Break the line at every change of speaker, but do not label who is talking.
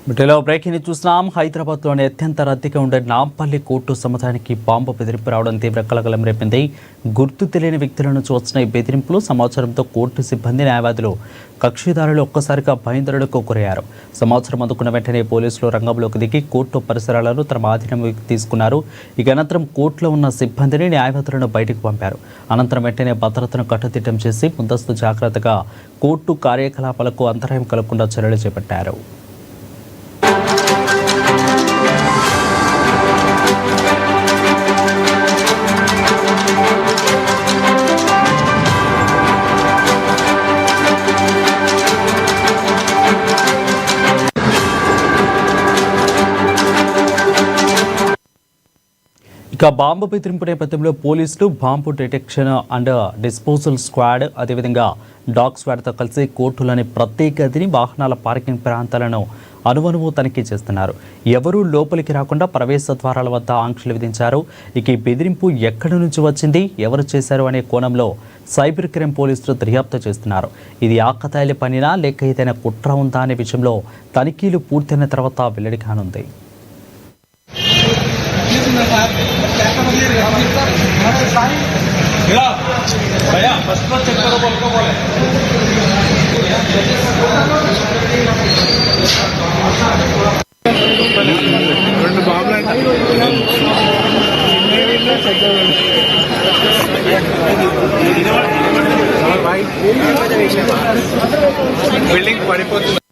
వీటిలో బ్రేకింగ్ చూస్తున్నాం. హైదరాబాద్లోని అత్యంత రద్దీగా ఉండే నాంపల్లి కోర్టు సముదాయానికి బాంబు బెదిరింపు రావడం తీవ్ర కలకలం రేపింది. గుర్తు తెలియని వ్యక్తుల నుంచి వచ్చిన ఈ బెదిరింపులు సమాచారంతో కోర్టు సిబ్బంది, న్యాయవాదులు, కక్షిదారులు ఒక్కసారిగా భయాందోళనకు గురయ్యారు. సమాచారం అందుకున్న వెంటనే పోలీసులు రంగంలోకి దిగి కోర్టు పరిసరాలను తమ ఆధీనంలోకి తీసుకున్నారు. ఇక అనంతరం కోర్టులో ఉన్న సిబ్బందిని, న్యాయవాదులను బయటకు పంపారు. అనంతరం వెంటనే భద్రతను కట్టుదిట్టం చేసి ముందస్తు జాగ్రత్తగా కోర్టు కార్యకలాపాలకు అంతరాయం కలగకుండా చర్యలు చేపట్టారు. ఇక బాంబు బెదిరింపు నేపథ్యంలో పోలీసులు bomb detection and disposal squad, అదేవిధంగా డాగ్ స్క్వాడ్తో కలిసి కోర్టులోని ప్రత్యేక గదిని, వాహనాల పార్కింగ్ ప్రాంతాలను అనువనువు తనిఖీ చేస్తున్నారు. ఎవరూ లోపలికి రాకుండా ప్రవేశ ద్వారాల వద్ద ఆంక్షలు విధించారు. ఇక ఈ బెదిరింపు ఎక్కడి నుంచి వచ్చింది, ఎవరు చేశారు అనే కోణంలో సైబర్ క్రైమ్ పోలీసులు దర్యాప్తు చేస్తున్నారు. ఇది ఆకతాయిల పనినా లేక ఏదైనా కుట్ర ఉందా అనే విషయంలో తనిఖీలు పూర్తయిన తర్వాత వెల్లడి కానుంది.
బిల్డింగ్ పడిపోతుంది.